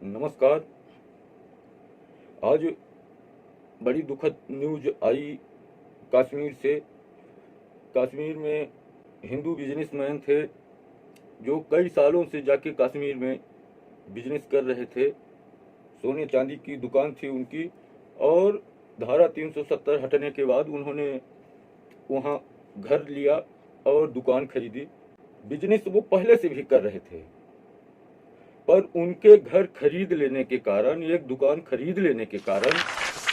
नमस्कार। आज बड़ी दुखद न्यूज आई कश्मीर से। कश्मीर में हिंदू बिजनेसमैन थे जो कई सालों से जाके कश्मीर में बिजनेस कर रहे थे। सोने चांदी की दुकान थी उनकी, और धारा 370 हटने के बाद उन्होंने वहाँ घर लिया और दुकान खरीदी। बिजनेस वो पहले से भी कर रहे थे, पर उनके घर खरीद लेने के कारण, एक दुकान खरीद लेने के कारण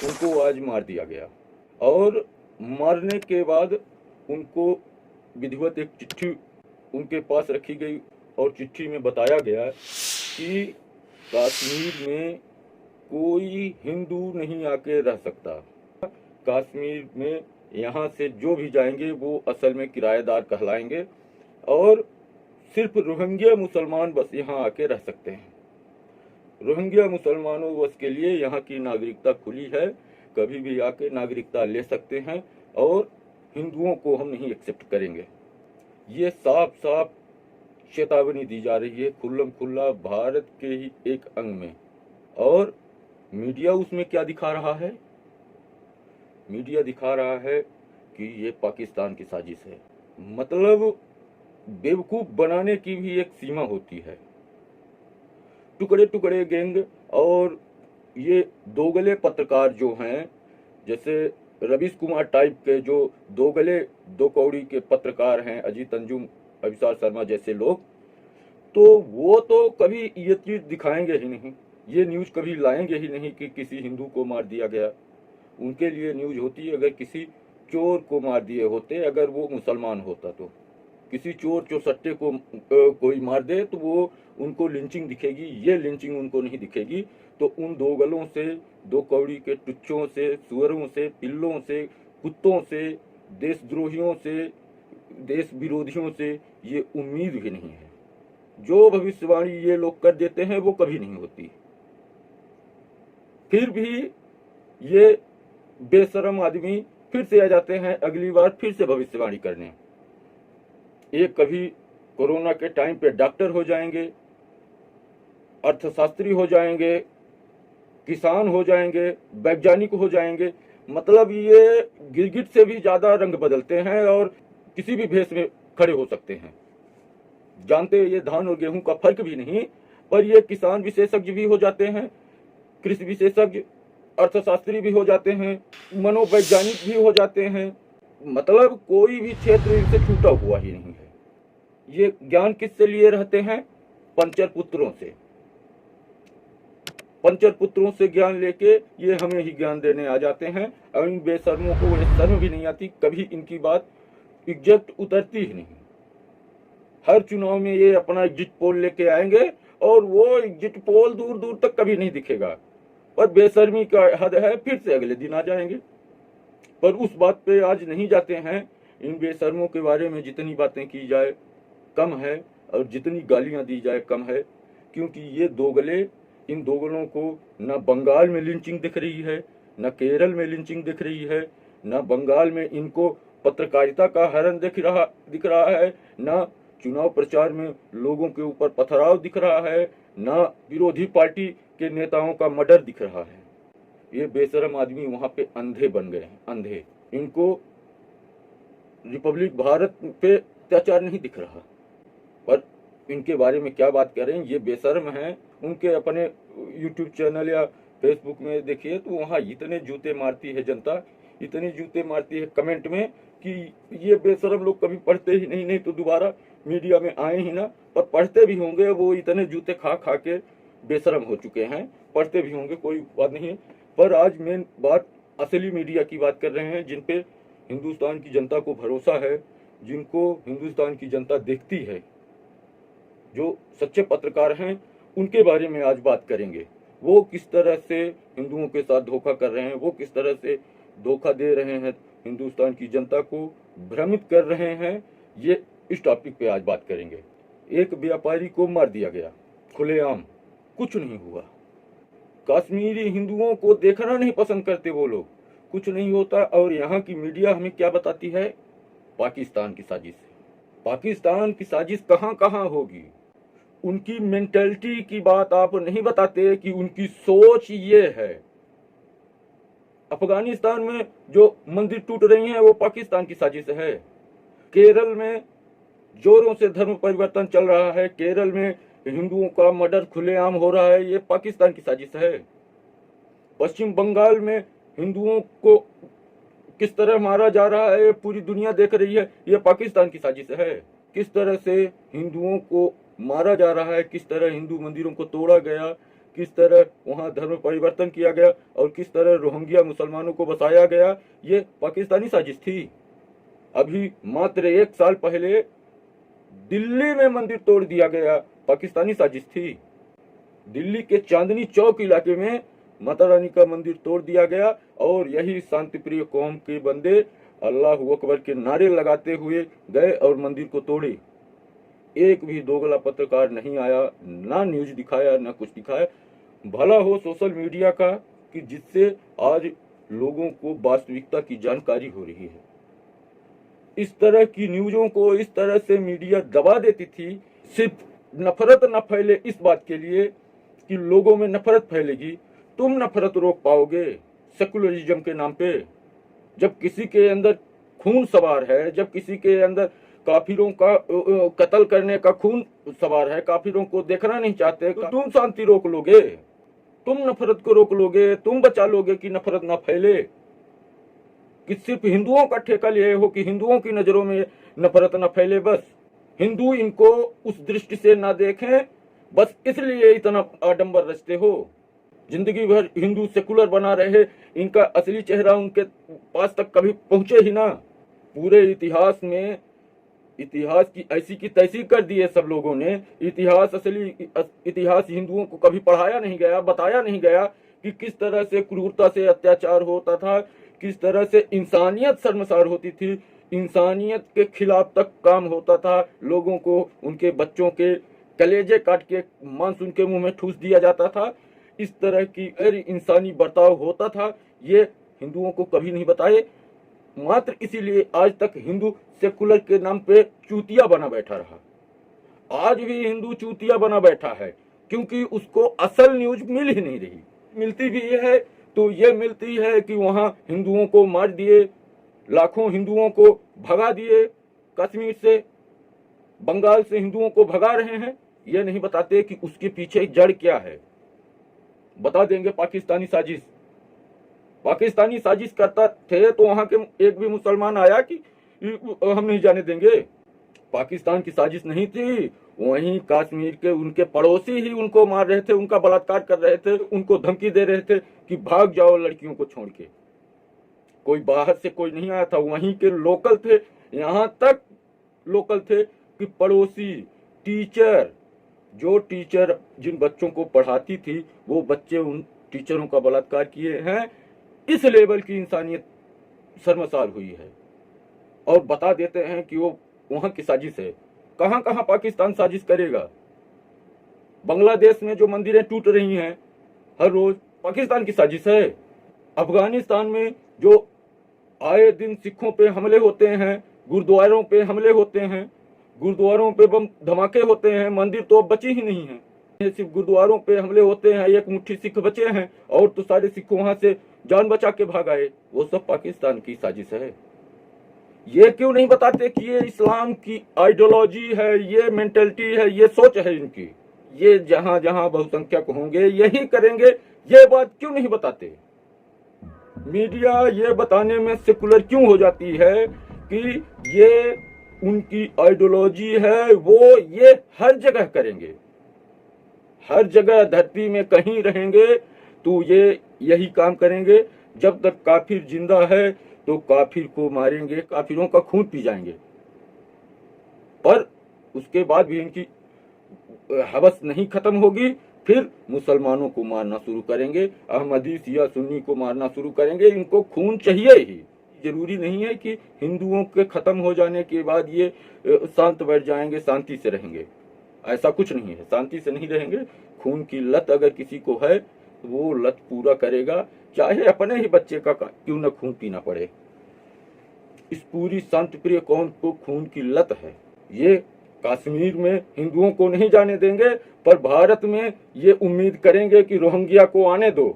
उनको आज मार दिया गया। और मारने के बाद उनको विधिवत एक चिट्ठी उनके पास रखी गई और चिट्ठी में बताया गया कि कश्मीर में कोई हिंदू नहीं आके रह सकता। कश्मीर में यहाँ से जो भी जाएंगे वो असल में किराएदार कहलाएंगे, और सिर्फ रोहिंग्या मुसलमान बस यहाँ आके रह सकते हैं। रोहिंग्या मुसलमानों बस के लिए यहाँ की नागरिकता खुली है, कभी भी आके नागरिकता ले सकते हैं, और हिंदुओं को हम नहीं एक्सेप्ट करेंगे। ये साफ साफ चेतावनी दी जा रही है, खुल्लम खुल्ला भारत के ही एक अंग में। और मीडिया उसमें क्या दिखा रहा है? मीडिया दिखा रहा है कि ये पाकिस्तान की साजिश है। मतलब बेवकूफ बनाने की भी एक सीमा होती है। टुकड़े टुकड़े गैंग और ये दोगले पत्रकार जो हैं, जैसे रवीश कुमार टाइप के जो दोगले दो कौड़ी के पत्रकार हैं, अजीत अंजुम, अभिसार शर्मा जैसे लोग, तो वो तो कभी ये चीज दिखाएंगे ही नहीं, ये न्यूज कभी लाएंगे ही नहीं कि किसी हिंदू को मार दिया गया। उनके लिए न्यूज होती है अगर किसी चोर को मार दिए होते, अगर वो मुसलमान होता तो। किसी चोर चौसट्टे को कोई मार दे तो वो उनको लिंचिंग दिखेगी, ये लिंचिंग उनको नहीं दिखेगी। तो उन दो गलों से, दो कौड़ी के टुच्चों से, सुअरों से, पिल्लों से, कुत्तों से, देशद्रोहियों से, देश विरोधियों से ये उम्मीद भी नहीं है। जो भविष्यवाणी ये लोग कर देते हैं वो कभी नहीं होती। फिर भी ये बेशरम आदमी फिर से आ जाते हैं अगली बार फिर से भविष्यवाणी करने। एक कभी कोरोना के टाइम पे डॉक्टर हो जाएंगे, अर्थशास्त्री हो जाएंगे, किसान हो जाएंगे, वैज्ञानिक हो जाएंगे। मतलब ये गिरगिट से भी ज्यादा रंग बदलते हैं और किसी भी भेष में खड़े हो सकते हैं। जानते ये धान और गेहूं का फर्क भी नहीं, पर ये किसान विशेषज्ञ भी हो जाते हैं, कृषि विशेषज्ञ, अर्थशास्त्री भी हो जाते हैं, मनोवैज्ञानिक भी हो जाते हैं। मतलब कोई भी क्षेत्र इनसे छूटा हुआ ही नहीं है। ये ज्ञान किससे लिए रहते हैं? पंचर पुत्रों से। पंचर पुत्रों से ज्ञान लेके ये हमें ही ज्ञान देने आ जाते हैं, और इन बेशर्मों को ये शर्म भी नहीं आती, कभी इनकी बात एग्जैक्ट उतरती ही नहीं। हर चुनाव में ये अपना एग्जिट पोल लेके आएंगे और वो एग्जिट पोल दूर दूर तक कभी नहीं दिखेगा, पर बेशर्मी का हद है, फिर से अगले दिन आ जाएंगे। पर उस बात पे आज नहीं जाते हैं। इन बेशर्मों के बारे में जितनी बातें की जाए कम है, और जितनी गालियां दी जाए कम है, क्योंकि ये दोगले, इन दोगलों को न बंगाल में लिंचिंग दिख रही है, न केरल में लिंचिंग दिख रही है, न बंगाल में इनको पत्रकारिता का हरण दिख रहा है, न चुनाव प्रचार में लोगों के ऊपर पथराव दिख रहा है, न विरोधी पार्टी के नेताओं का मर्डर दिख रहा है। ये बेशरम आदमी वहां पे अंधे बन गए हैं, अंधे। इनको रिपब्लिक भारत पे अत्याचार नहीं दिख रहा, पर इनके बारे में क्या बात करें। ये बेशर्म हैं। उनके अपने यूट्यूब चैनल या फेसबुक में देखिए तो वहाँ इतने जूते मारती है जनता, इतने जूते मारती है कमेंट में कि ये बेशर्म लोग कभी पढ़ते ही नहीं तो दोबारा मीडिया में आए ही ना। पर पढ़ते भी होंगे, वो इतने जूते खा खा के बेशर्म हो चुके हैं, पढ़ते भी होंगे, कोई बात नहीं है। पर आज मेन बात असली मीडिया की बात कर रहे हैं, जिन पे हिंदुस्तान की जनता को भरोसा है, जिनको हिंदुस्तान की जनता देखती है, जो सच्चे पत्रकार हैं, उनके बारे में आज बात करेंगे। वो किस तरह से हिंदुओं के साथ धोखा कर रहे हैं, वो किस तरह से धोखा दे रहे हैं, हिंदुस्तान की जनता को भ्रमित कर रहे हैं। ये इस टॉपिक पे आज बात करेंगे। एक व्यापारी को मार दिया गया खुलेआम, कुछ नहीं हुआ। कश्मीरी हिंदुओं को देखना नहीं पसंद करते वो लोग, कुछ नहीं होता। और यहाँ की मीडिया हमें क्या बताती है? पाकिस्तान की साजिश है। पाकिस्तान की साजिश कहाँ कहाँ होगी? उनकी मेंटेलिटी की बात आप नहीं बताते कि उनकी सोच ये है। अफगानिस्तान में जो मंदिर टूट रही हैं वो पाकिस्तान की साजिश है। केरल में जोरों से धर्म परिवर्तन चल रहा है। केरल में हिंदुओं का मर्डर खुलेआम हो रहा है, ये पाकिस्तान की साजिश है। पश्चिम बंगाल में हिंदुओं को किस तरह मारा जा रहा है पूरी दुनिया देख रही है, ये पाकिस्तान की साजिश है। किस तरह से हिंदुओं को मारा जा रहा है, किस तरह हिंदू मंदिरों को तोड़ा गया, किस तरह वहां धर्म परिवर्तन किया गया और किस तरह रोहिंग्या मुसलमानों को बसाया गया, ये पाकिस्तानी साजिश थी। अभी मात्र 1 साल पहले दिल्ली में मंदिर तोड़ दिया गया, पाकिस्तानी साजिश थी। दिल्ली के चांदनी चौक इलाके में माता रानी का मंदिर तोड़ दिया गया और यही शांतिप्रिय कौम के बंदे अल्लाह अकबर के नारे लगाते हुए गए और मंदिर को तोड़े। एक भी दोगला पत्रकार नहीं आया, ना न्यूज दिखाया, ना कुछ दिखाया। भला हो सोशल मीडिया का कि जिससे आज लोगों को वास्तविकता की जानकारी हो रही है। इस तरह की न्यूज़ों को इस तरह से मीडिया दबा देती थी, सिर्फ नफरत न फैले इस बात के लिए कि लोगों में नफरत फैलेगी। तुम नफरत रोक पाओगे सेकुलरिज्म के नाम पे? जब किसी के अंदर खून सवार है, जब किसी के अंदर काफिरों का कत्ल करने का खून सवार है, काफिरों को देखना नहीं चाहते, तो तुम शांति रोक लोगे? तुम नफरत को रोक लोगे? तुम बचा लोगे कि नफरत ना फैले? कि सिर्फ हिंदुओं का ठेका लिए हो कि हिंदुओं की नजरों में नफरत न फैले? बस हिंदू इनको उस दृष्टि से ना देखें, बस इसलिए इतना आडंबर रचते हो। जिंदगी भर हिंदू सेकुलर बना रहे, इनका असली चेहरा उनके पास तक कभी पहुंचे ही ना। पूरे इतिहास में इतिहास की ऐसी की तैसी कर दी है सब लोगों ने। इतिहास, असली इतिहास हिंदुओं को कभी पढ़ाया नहीं गया, बताया नहीं गया कि किस तरह से क्रूरता से अत्याचार होता था, किस तरह से इंसानियत शर्मसार होती थी, इंसानियत के खिलाफ तक काम होता था। लोगों को उनके बच्चों के कलेजे काट के मांस उनके मुंह में ठूस दिया जाता था। इस तरह की गैर इंसानी बर्ताव होता था, ये हिंदुओं को कभी नहीं बताए। मात्र इसीलिए आज तक हिंदू सेकुलर के नाम पे चूतिया बना बैठा रहा। आज भी हिंदू चूतिया बना बैठा है क्योंकि उसको असल न्यूज मिल ही नहीं रही। मिलती भी है तो ये मिलती है कि वहां हिंदुओं को मार दिए, लाखों हिंदुओं को भगा दिए, कश्मीर से, बंगाल से हिंदुओं को भगा रहे हैं। ये नहीं बताते कि उसके पीछे जड़ क्या है। बता देंगे पाकिस्तानी साजिश। पाकिस्तानी साजिश करता थे तो वहां के एक भी मुसलमान आया कि हम नहीं जाने देंगे? पाकिस्तान की साजिश नहीं थी, वहीं कश्मीर के उनके पड़ोसी ही उनको मार रहे थे, उनका बलात्कार कर रहे थे, उनको धमकी दे रहे थे कि भाग जाओ लड़कियों को छोड़ के। कोई बाहर से कोई नहीं आया था, वहीं के लोकल थे। यहां तक लोकल थे कि पड़ोसी टीचर, जो टीचर जिन बच्चों को पढ़ाती थी, वो बच्चे उन टीचरों का बलात्कार किए हैं। इस लेवल की इंसानियत शर्मसार हुई है और बता देते हैं कि वो वहां की साजिश है। कहां कहां पाकिस्तान साजिश करेगा? बांग्लादेश में जो मंदिरें टूट रही हैं हर रोज, पाकिस्तान की साजिश है। अफगानिस्तान में जो आए दिन सिखों पे हमले होते हैं, गुरुद्वारों पे हमले होते हैं, गुरुद्वारों पे बम धमाके होते हैं, मंदिर तो अब बचे ही नहीं है। सिर्फ गुरुद्वारों पे हमले होते हैं, एक मुट्ठी सिख बचे हैं और तो सारे सिख वहां से जान बचा के भाग आए। वो सब पाकिस्तान की साजिश है। ये क्यों नहीं बताते कि ये इस्लाम की आइडियोलॉजी है, ये मेंटेलिटी है, ये सोच है इनकी। ये जहां जहां बहुसंख्यक होंगे यही करेंगे, ये बात क्यों नहीं बताते? मीडिया ये बताने में सेकुलर क्यों हो जाती है कि ये उनकी आइडियोलॉजी है, वो ये हर जगह करेंगे, हर जगह धरती में कहीं रहेंगे तो ये यही काम करेंगे। जब तक काफिर जिंदा है तो काफिर को मारेंगे, काफिरों का खून पी जाएंगे। पर उसके बाद भी इनकी हवस नहीं खत्म होगी, फिर मुसलमानों को मारना शुरू करेंगे, अहमदी शिया सुन्नी को मारना शुरू करेंगे। इनको खून चाहिए ही। जरूरी नहीं है कि हिंदुओं के खत्म हो जाने के बाद ये शांत बैठ जाएंगे, शांति से रहेंगे। ऐसा कुछ नहीं है, शांति से नहीं रहेंगे। खून की लत अगर किसी को है तो वो लत पूरा करेगा, चाहे अपने ही बच्चे का क्यों न खून पीना पड़े। इस पूरी शांतिप्रिय कौम को खून की लत है। ये कश्मीर में हिंदुओं को नहीं जाने देंगे, पर भारत में ये उम्मीद करेंगे कि रोहिंग्या को आने दो,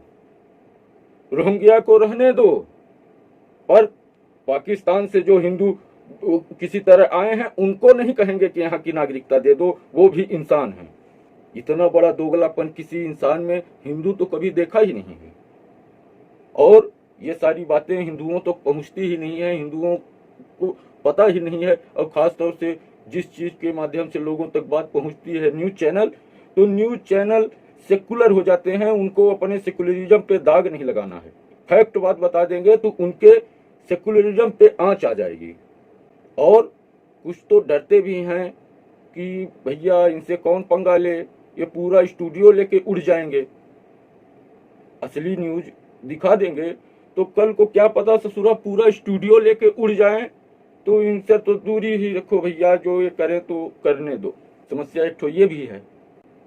रोहिंग्या को रहने दो। पर पाकिस्तान से जो हिंदू किसी तरह आए हैं उनको नहीं कहेंगे कि यहाँ की नागरिकता दे दो, वो भी इंसान हैं। इतना बड़ा दोगलापन किसी इंसान में हिंदू तो कभी देखा ही नहीं है। और ये सारी बातें हिंदुओं तक पहुंचती ही नहीं है, हिंदुओं को पता ही नहीं है। और खास तौर से जिस चीज के माध्यम से लोगों तक बात पहुंचती है, न्यूज चैनल, तो न्यूज चैनल सेकुलर हो जाते हैं, उनको अपने सेकुलरिज्म पे दाग नहीं लगाना है। फैक्ट बात बता देंगे तो उनके सेकुलरिज्म पे आंच आ जाएगी। और कुछ तो डरते भी हैं कि भैया इनसे कौन पंगा ले, ये पूरा स्टूडियो लेके उड़ जाएंगे, असली न्यूज दिखा देंगे तो कल को क्या पता ससुरा पूरा स्टूडियो लेके उड़ जाएं। तो इनसे तो दूरी ही रखो भैया, जो ये करे तो करने दो। समस्या एक तो ये भी है।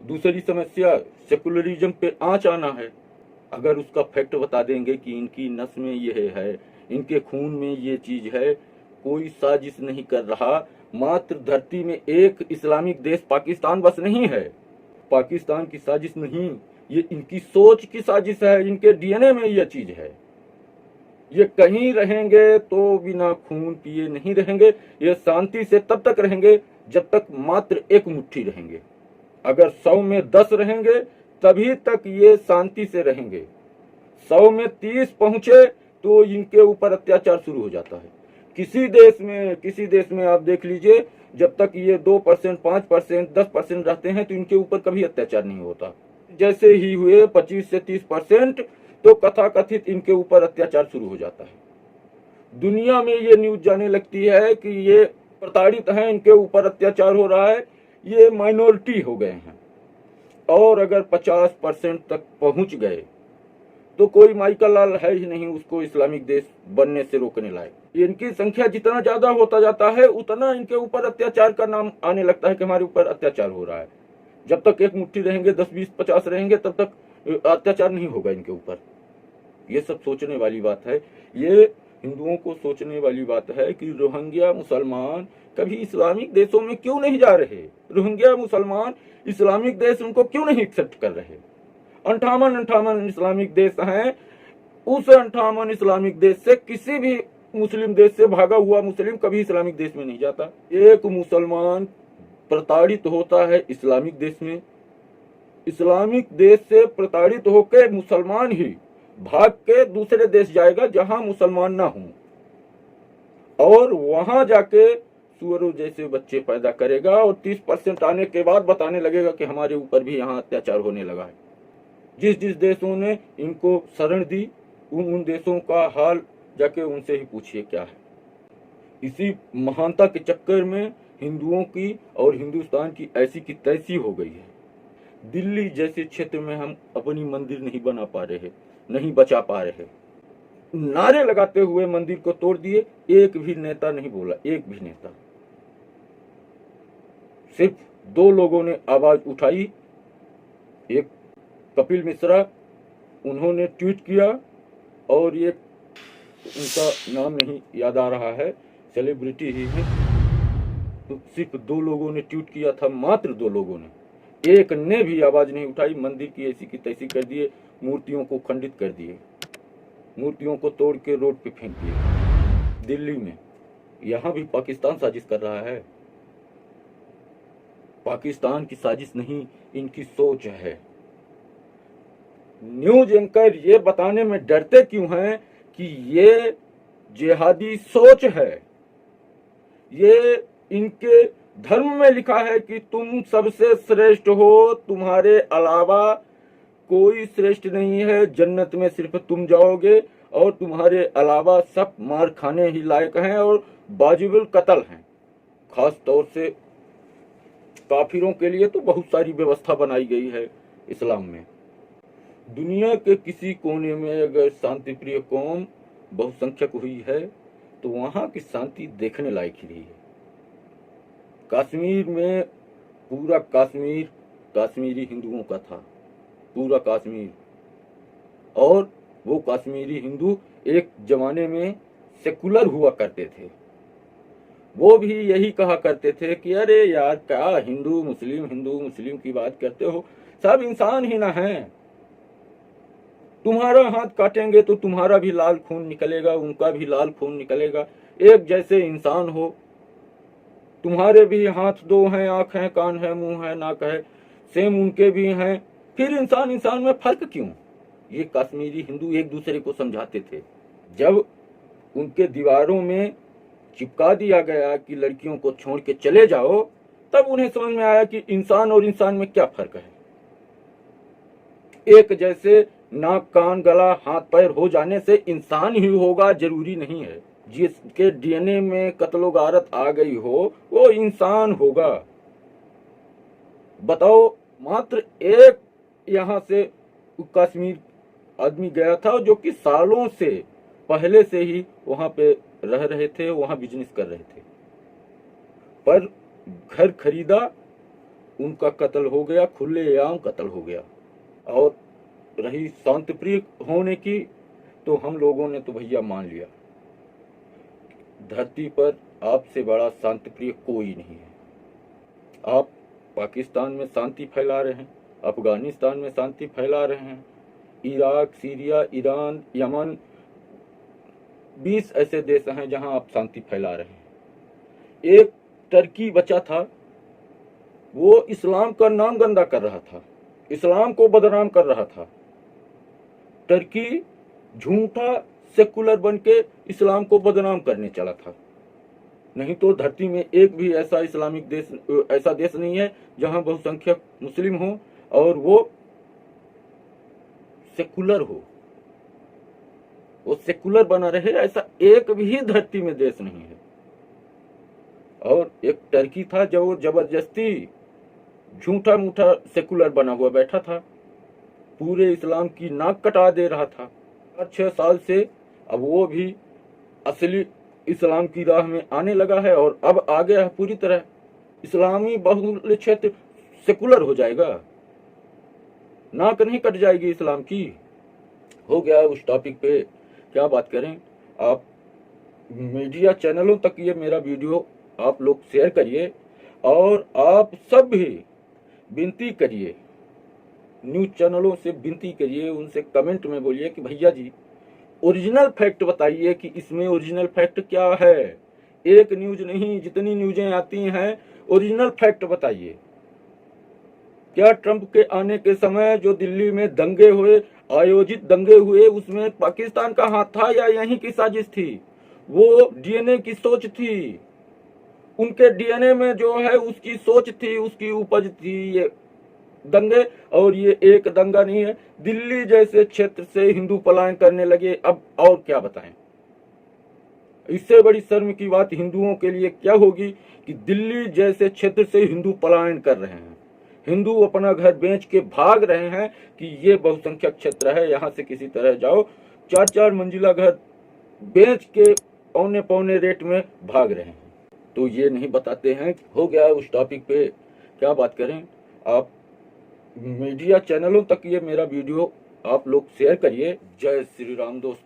दूसरी समस्या सेकुलरिज्म पे आंच आना है। अगर उसका फैक्ट बता देंगे कि इनकी नस में ये है, इनके खून में ये चीज है, कोई साजिश नहीं कर रहा, मात्र धरती में एक इस्लामिक देश पाकिस्तान बस नहीं है, पाकिस्तान की साजिश नहीं, ये इनकी सोच की साजिश है, इनके डीएनए में यह चीज है। ये कहीं रहेंगे तो बिना खून पिए नहीं रहेंगे, ये शांति से तब तक रहेंगे जब तक मात्र एक मुट्ठी रहेंगे। अगर 100 में 10 रहेंगे तभी तक ये शांति से रहेंगे। 100 में 30 पहुंचे तो इनके ऊपर अत्याचार शुरू हो जाता है। किसी देश में आप देख लीजिए, जब तक ये 2%, 5%, 10% रहते हैं तो इनके ऊपर कभी अत्याचार नहीं होता। जैसे ही हुए 25 से 30% तो कथाकथित इनके ऊपर अत्याचार शुरू हो जाता है। दुनिया में ये न्यूज जाने लगती है कि ये प्रताड़ित हैं, इनके ऊपर अत्याचार हो रहा है, ये माइनॉरिटी हो गए हैं। और अगर 50% तक पहुंच गए तो कोई माइकल लाल है ही नहीं उसको इस्लामिक देश बनने से रोकने लायक। इनकी संख्या जितना ज्यादा होता जाता है उतना इनके ऊपर अत्याचार का नाम आने लगता है कि हमारे ऊपर अत्याचार हो रहा है। जब तक एक मुट्ठी रहेंगे, 10, 20, 50 रहेंगे, तब तक अत्याचार नहीं होगा इनके ऊपर। ये सब सोचने वाली बात है। ये हिंदुओं को सोचने वाली बात है कि रोहिंग्या मुसलमान कभी इस्लामिक देशों में क्यों नहीं जा रहे, रोहिंग्या मुसलमान इस्लामिक देश उनको क्यों नहीं एक्सेप्ट कर रहे। 58 इस्लामिक देश हैं, उस 58 इस्लामिक देश से किसी भी मुस्लिम देश से भागा हुआ मुस्लिम कभी इस्लामिक देश में नहीं जाता। एक मुसलमान प्रताड़ित होता है इस्लामिक देश में, इस्लामिक देश से प्रताड़ित होकर मुसलमान ही भाग के दूसरे देश जाएगा जहां मुसलमान ना हो, और वहां जाके सुअरों जैसे बच्चे पैदा करेगा और 30% आने के बाद बताने लगेगा कि हमारे ऊपर भी यहाँ अत्याचार होने लगा है। जिस जिस देशों ने इनको शरण दी उन देशों का हाल जाके उनसे ही पूछिए क्या है। इसी महानता के चक्कर में हिंदुओं की और हिंदुस्तान की ऐसी की तैसी हो गई है। दिल्ली जैसे क्षेत्र में हम अपनी मंदिर नहीं बना पा रहे, नहीं बचा पा रहे। नारे लगाते हुए मंदिर को तोड़ दिए, एक भी नेता नहीं बोला, एक भी नेता। सिर्फ 2 लोगों ने आवाज उठाई, एक कपिल मिश्रा, उन्होंने ट्वीट किया, और ये उनका नाम नहीं याद आ रहा है, सेलिब्रिटी ही है। तो सिर्फ 2 लोगों ने ट्वीट किया था, मात्र 2 लोगों ने, एक ने भी आवाज नहीं उठाई। मंदिर की ऐसी की तैसी कर दिए, मूर्तियों को खंडित कर दिए, मूर्तियों को तोड़ के रोड पे फेंक दिए। दिल्ली में, यहां भी पाकिस्तान साजिश कर रहा है। पाकिस्तान की साजिश नहीं, इनकी सोच है। न्यूज एंकर ये बताने में डरते क्यों हैं कि ये जिहादी सोच है। ये इनके धर्म में लिखा है कि तुम सबसे श्रेष्ठ हो, तुम्हारे अलावा कोई श्रेष्ठ नहीं है, जन्नत में सिर्फ तुम जाओगे और तुम्हारे अलावा सब मार खाने ही लायक हैं और वाजिबुल कत्ल हैं। खास तौर से काफिरों के लिए तो बहुत सारी व्यवस्था बनाई गई है इस्लाम में। दुनिया के किसी कोने में अगर शांति प्रिय कौम बहुसंख्यक हुई है तो वहां की शांति देखने लायक ही रही है। कश्मीर में पूरा कश्मीर कश्मीरी हिंदुओं का था, पूरा कश्मीर। और वो कश्मीरी हिंदू एक जमाने में सेकुलर हुआ करते थे। वो भी यही कहा करते थे कि अरे यार क्या हिंदू मुस्लिम की बात करते हो, सब इंसान ही ना है। तुम्हारा हाथ काटेंगे तो तुम्हारा भी लाल खून निकलेगा, उनका भी लाल खून निकलेगा, एक जैसे इंसान हो। तुम्हारे भी हाथ दो हैं, आंख है, कान है, मुंह है, नाक है, सेम उनके भी हैं, फिर इंसान इंसान में फर्क क्यों? ये कश्मीरी हिंदू एक दूसरे को समझाते थे। जब उनके दीवारों में चिपका दिया गया कि लड़कियों को छोड़ के चले जाओ, तब उन्हें समझ में आया कि इंसान और इंसान में क्या फर्क है। एक जैसे नाक कान गला हाथ पैर हो जाने से इंसान ही होगा जरूरी नहीं है। जिसके डीएनए में कत्लो गारत आ गई हो वो इंसान होगा। बताओ, मात्र एक यहाँ से कश्मीर आदमी गया था जो कि सालों से पहले से ही वहां पे रह रहे थे, वहां बिजनेस कर रहे थे, पर घर खरीदा, उनका कत्ल हो गया, खुलेआम कत्ल हो गया। और रही शांतिप्रिय होने की, तो हम लोगों ने तो भैया मान लिया, धरती पर आपसे बड़ा शांतिप्रिय कोई नहीं है। आप पाकिस्तान में शांति फैला रहे हैं, अफगानिस्तान में शांति फैला रहे हैं, इराक, सीरिया, ईरान, यमन, 20 ऐसे देश हैं जहां आप शांति फैला रहे हैं। एक टर्की बचा था, वो इस्लाम का नाम गंदा कर रहा था, इस्लाम को बदनाम कर रहा था। टर्की झूठा सेकुलर बन के इस्लाम को बदनाम करने चला था। नहीं तो धरती में एक भी ऐसा इस्लामिक देश, ऐसा देश नहीं है जहां बहुसंख्यक मुस्लिम हो और वो सेकुलर हो, वो सेकुलर बना रहे, ऐसा एक भी धरती में देश नहीं है। और एक टर्की था जो वो जबरदस्ती झूठा मूठा सेकुलर बना हुआ बैठा था, पूरे इस्लाम की नाक कटा दे रहा था 6 साल से। अब वो भी असली इस्लाम की राह में आने लगा है और अब आ गया है पूरी तरह। इस्लामी बहुल क्षेत्र सेकुलर हो जाएगा, नाक नहीं कट जाएगी इस्लाम की। हो गया उस टॉपिक पे क्या बात करें। आप मीडिया चैनलों तक ये मेरा वीडियो आप लोग शेयर करिए और आप सब भी विनती करिए, न्यूज चैनलों से विनती करिए, उनसे कमेंट में बोलिए कि भैया जी ओरिजिनल फैक्ट बताइए कि इसमें ओरिजिनल फैक्ट क्या है। एक न्यूज नहीं, जितनी न्यूजें आती हैं ओरिजिनल फैक्ट बताइए। क्या ट्रंप के आने के समय जो दिल्ली में दंगे हुए, आयोजित दंगे हुए, उसमें पाकिस्तान का हाथ था या यहीं की साजिश थी? वो डीएनए की सोच थी, उनके डीएनए में जो है उसकी सोच थी, उसकी उपज थी ये दंगे। और ये एक दंगा नहीं है, दिल्ली जैसे क्षेत्र से हिंदू पलायन करने लगे। अब और क्या बताएं, इससे बड़ी शर्म की बात हिंदुओं के लिए क्या होगी कि दिल्ली जैसे क्षेत्र से हिंदू पलायन कर रहे हैं, हिंदू अपना घर बेच के भाग रहे हैं कि ये बहुसंख्यक क्षेत्र है, यहां से किसी तरह जाओ। 4-4 मंजिला घर बेच के पौने पौने रेट में भाग रहे हैं, तो ये नहीं बताते हैं। हो गया उस टॉपिक पे क्या बात करें। आप मीडिया चैनलों तक ये मेरा वीडियो आप लोग शेयर करिए। जय श्री राम दोस्तों।